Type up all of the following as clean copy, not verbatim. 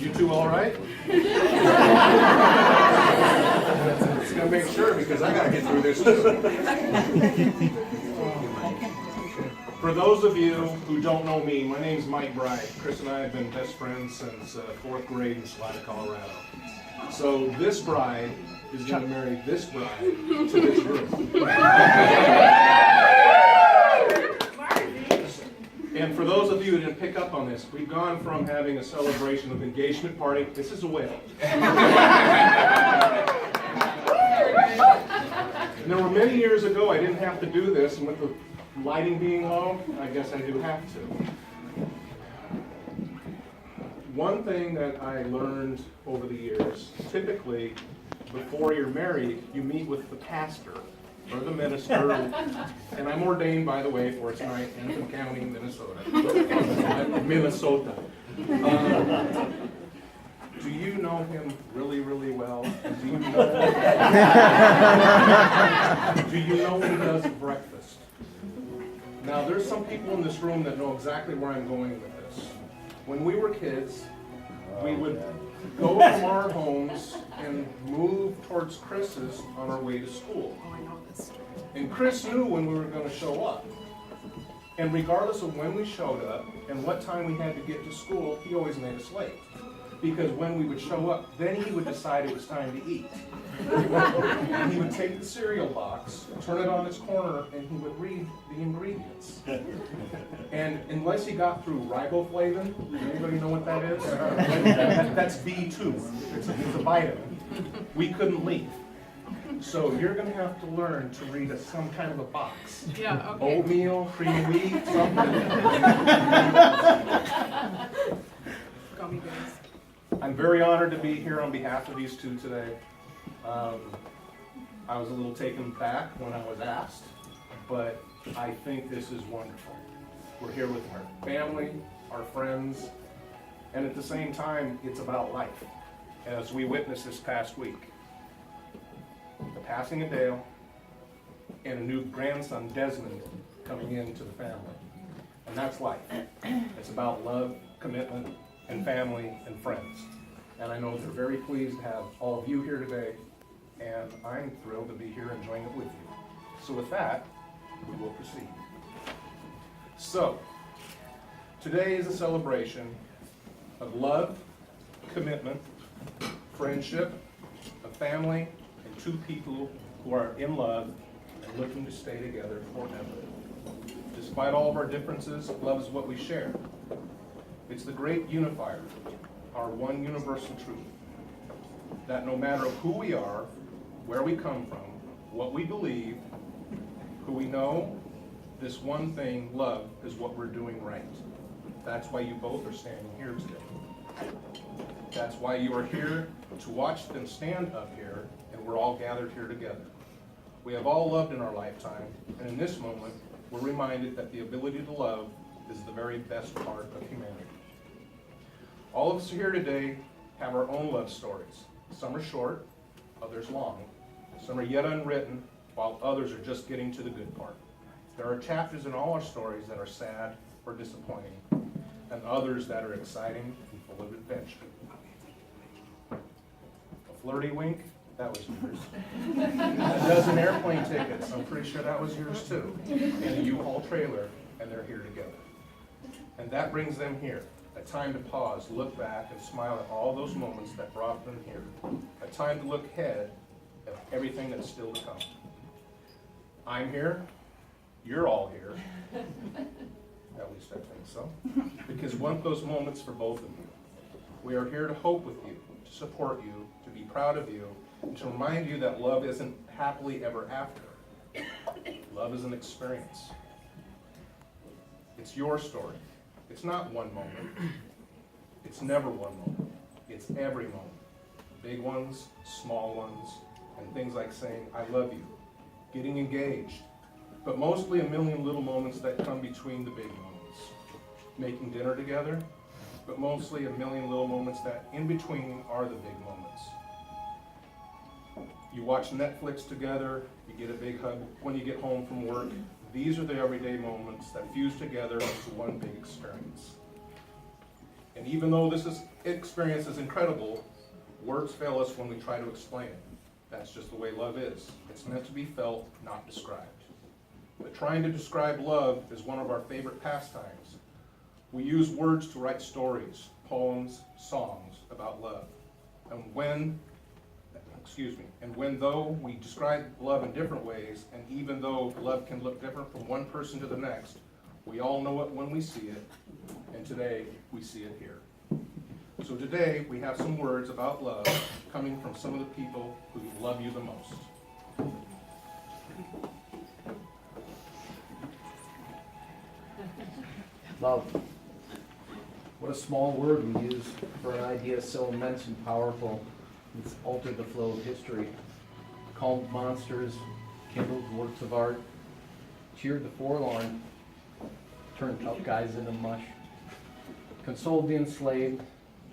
You two all right? Just gonna make sure because I gotta get through this too. For those of you who don't know me, my name's Mike Bride. Chris and I have been best friends since 4th grade in Salida, Colorado. So this bride is going to marry this bride to this groom. And for those of you who didn't pick up on this, we've gone from having a celebration of engagement party. This is a whale. And there were many years ago I didn't have to do this, and with the lighting being low, I guess I do have to. One thing that I learned over the years, typically before you're married, you meet with the pastor or the minister, and I'm ordained, by the way, for tonight, Anthem County, Minnesota. Minnesota. Do you know him really, really well? Do you know when he does breakfast? Now, there's some people in this room that know exactly where I'm going with this. When we were kids, we would go from our homes and move towards Chris's on our way to school. Oh, I know this story. And Chris knew when we were going to show up. And regardless of when we showed up and what time we had to get to school, he always made us late. Because when we would show up, then he would decide it was time to eat. And he would take the cereal box, turn it on its corner, and he would read the ingredients. And unless he got through riboflavin, anybody know what that is? That's B2. It's a vitamin. We couldn't leave. So you're going to have to learn to read some kind of a box. Yeah, okay. Oatmeal, cream of wheat, something. Gummy bears. I'm very honored to be here on behalf of these two today. I was a little taken back when I was asked, but I think this is wonderful. We're here with our family, our friends, and at the same time, it's about life, as we witnessed this past week. The passing of Dale and a new grandson, Desmond, coming into the family. And that's life. It's about love, commitment, and family and friends. And I know they're very pleased to have all of you here today, and I'm thrilled to be here enjoying it with you. So with that, we will proceed. So, today is a celebration of love, commitment, friendship, a family, and two people who are in love and looking to stay together forever. Despite all of our differences, love is what we share. It's the great unifier, our one universal truth, that no matter who we are, where we come from, what we believe, who we know, this one thing, love, is what we're doing right. That's why you both are standing here today. That's why you are here to watch them stand up here, and we're all gathered here together. We have all loved in our lifetime, and in this moment, we're reminded that the ability to love is the very best part of humanity. All of us here today have our own love stories. Some are short, others long. Some are yet unwritten, while others are just getting to the good part. There are chapters in all our stories that are sad or disappointing, and others that are exciting and full of adventure. A flirty wink, that was yours. A dozen airplane tickets, I'm pretty sure that was yours too. And a U-Haul trailer, and they're here together. And that brings them here. A time to pause, look back, and smile at all those moments that brought them here. A time to look ahead at everything that's still to come. I'm here. You're all here. At least I think so. Because we want those moments for both of you. We are here to hope with you, to support you, to be proud of you, and to remind you that love isn't happily ever after. Love is an experience. It's your story. It's not one moment. It's never one moment. It's every moment. Big ones, small ones, and things like saying, I love you, getting engaged, but mostly a million little moments that come between the big moments. Making dinner together, but mostly a million little moments that in between are the big moments. You watch Netflix together, you get a big hug when you get home from work. These are the everyday moments that fuse together into one big experience. And even though this is experience is incredible. Words fail us when we try to explain it. That's just the way love is. It's meant to be felt, not described. But trying to describe love is one of our favorite pastimes. We use words to write stories, poems, songs about love. And when though we describe love in different ways, and even though love can look different from one person to the next, we all know it when we see it, and today we see it here. So today we have some words about love coming from some of the people who love you the most. Love. What a small word we use for an idea so immense and powerful. It's altered the flow of history, calmed monsters, kindled works of art, cheered the forlorn, turned tough guys into mush, consoled the enslaved,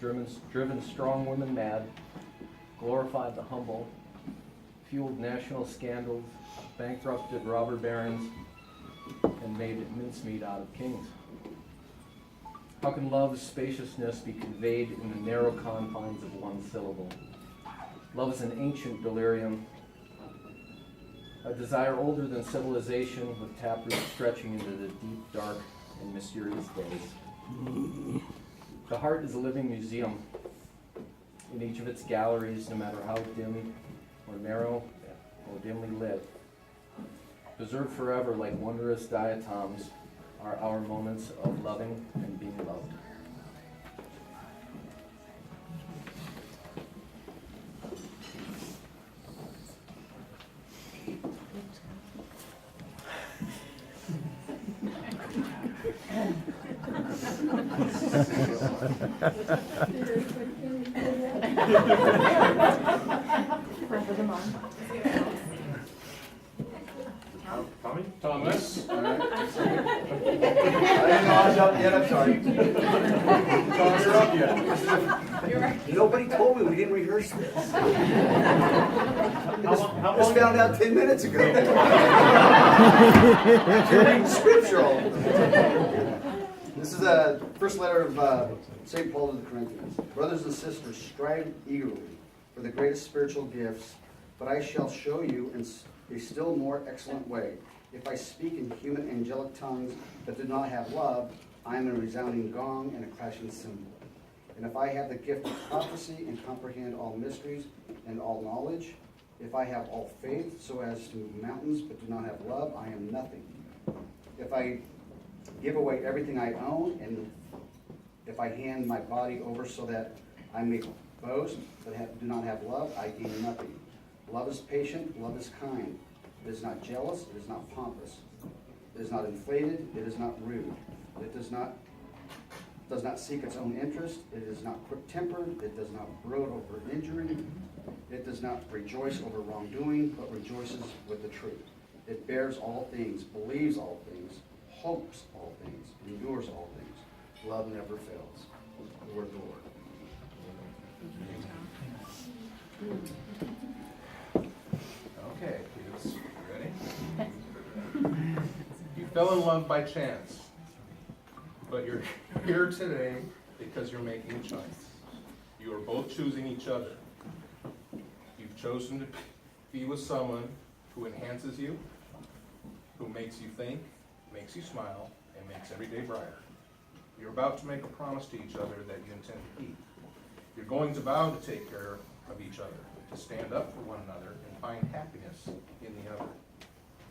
driven strong women mad, glorified the humble, fueled national scandals, bankrupted robber barons, and made mincemeat out of kings. How can love's spaciousness be conveyed in the narrow confines of one syllable? Love is an ancient delirium, a desire older than civilization, with taproots stretching into the deep, dark, and mysterious days. The heart is a living museum. In each of its galleries, no matter how dim or narrow or dimly lit, preserved forever like wondrous diatoms, are our moments of loving and being loved. Tommy? Thomas? All right. I didn't know I was up yet, I'm sorry. Thomas, you're up yet. You're right. Nobody told me we didn't rehearse this. How Just found out 10 minutes ago. You're reading scripture all the time. This is a first letter of St. Paul to the Corinthians. Brothers and sisters, strive eagerly for the greatest spiritual gifts, but I shall show you in a still more excellent way. If I speak in human angelic tongues but do not have love, I am a resounding gong and a clashing cymbal. And if I have the gift of prophecy and comprehend all mysteries and all knowledge, if I have all faith so as to move mountains but do not have love, I am nothing. If I give away everything I own, and if I hand my body over so that I may boast but do not have love, I gain nothing. Love is patient, love is kind. It is not jealous, it is not pompous. It is not inflated, it is not rude. It does not seek its own interest. It is not quick-tempered. It does not brood over injury. It does not rejoice over wrongdoing, but rejoices with the truth. It bears all things, believes all things, hopes all things, endures all things. Love never fails. The word of the Lord. Okay, kids, you ready? You fell in love by chance, but you're here today because you're making a choice. You are both choosing each other. You've chosen to be with someone who enhances you, who makes you think, makes you smile, and makes every day brighter. You're about to make a promise to each other that you intend to keep. You're going to vow to take care of each other, to stand up for one another, and find happiness in the other.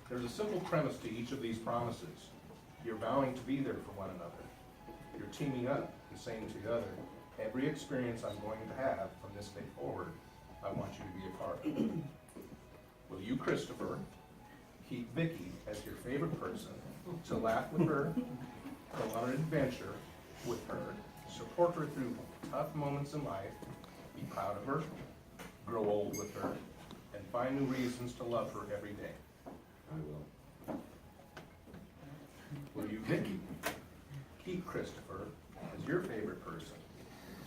There's a simple premise to each of these promises. You're vowing to be there for one another. You're teaming up and saying to the other, every experience I'm going to have from this day forward, I want you to be a part of. Will you, Christopher, keep Vicki as your favorite person, to laugh with her, go on an adventure with her, support her through tough moments in life, be proud of her, grow old with her, and find new reasons to love her every day? I will. Will you, Vicki, keep Christopher as your favorite person,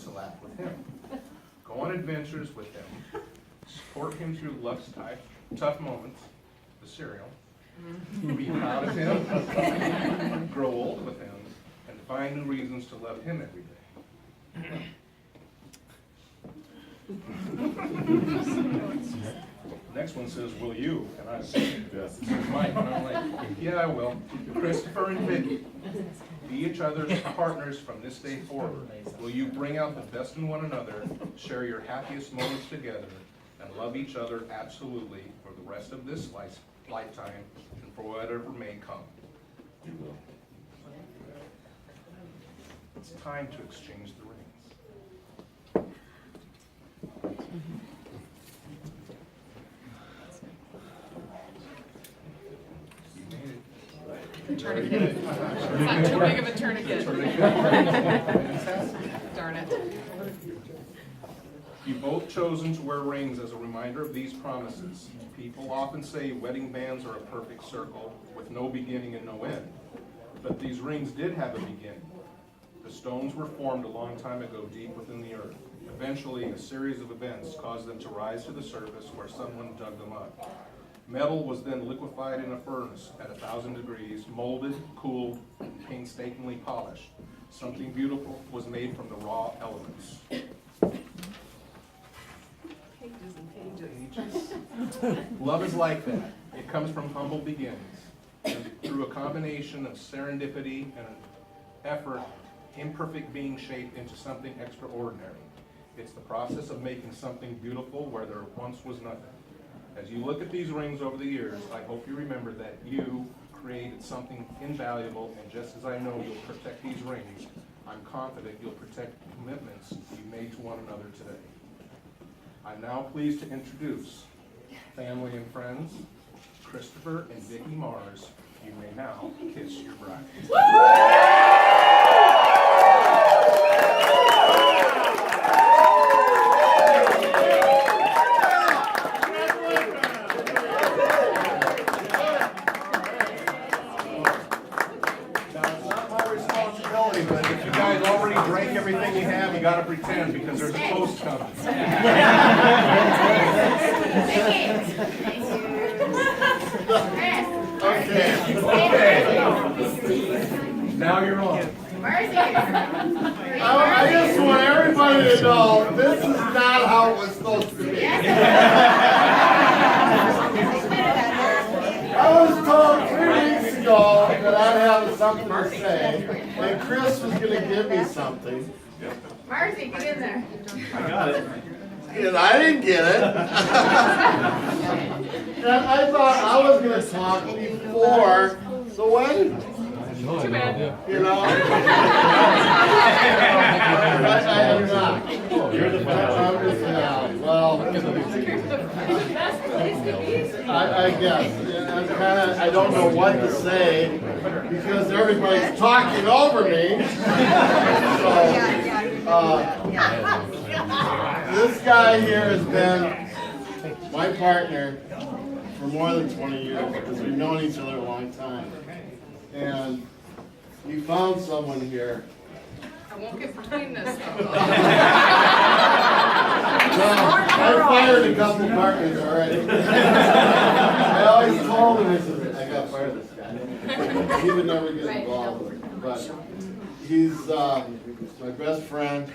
to laugh with him, go on adventures with him, support him through life's tough moments, the cereal, be proud of him, grow old with him, and find new reasons to love him every day? Next one says, will you? And I said, this is Mike. And I'm like, yeah, I will. Christopher and Vicki, be each other's partners from this day forward. Will you bring out the best in one another, share your happiest moments together, and love each other absolutely for the rest of this lifetime and for whatever may come? You will. It's time to exchange the rings. You made it. Tourniquet. It's not too big of a tourniquet. Darn it. You've both chosen to wear rings as a reminder of these promises. People often say wedding bands are a perfect circle with no beginning and no end. But these rings did have a beginning. The stones were formed a long time ago deep within the earth. Eventually, a series of events caused them to rise to the surface where someone dug them up. Metal was then liquefied in a furnace at 1,000 degrees, molded, cooled, and painstakingly polished. Something beautiful was made from the raw elements. Pages and pages. Love is like that. It comes from humble beginnings. And through a combination of serendipity and an effort, imperfect being shaped into something extraordinary. It's the process of making something beautiful where there once was nothing. As you look at these rings over the years, I hope you remember that you created something invaluable, and just as I know you'll protect these rings, I'm confident you'll protect the commitments you made to one another today. I'm now pleased to introduce family and friends, Christopher and Vicki Mars. You may now kiss your bride. But if you guys already drank everything you have, you gotta pretend because there's a toast coming. Okay. Now you're on. I just want everybody to know this is not how it was supposed to be. I was told 3 weeks ago that I'd have something to say, and Chris was going to give me something. Marcy, get in there. I got it. And I didn't get it. And I thought I was going to talk before the wedding. Too bad. You know? I am not. You're the I'm just now. Well, I guess. I don't know what to say because everybody's talking over me. So, this guy here has been my partner for more than 20 years because we've known each other a long time. And we found someone here. I won't get between this though. Well, I fired a couple partners already. I always told him, I said, I got to fire this guy. He would never get involved. But he's my best friend,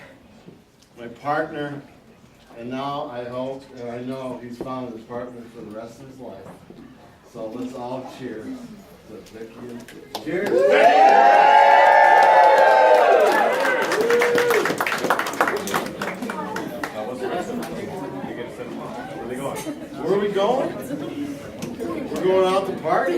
my partner, and now I hope and I know he's found his partner for the rest of his life. So let's all cheers to Vicki and Vicki. Cheers! Where are we going? We're going out to party.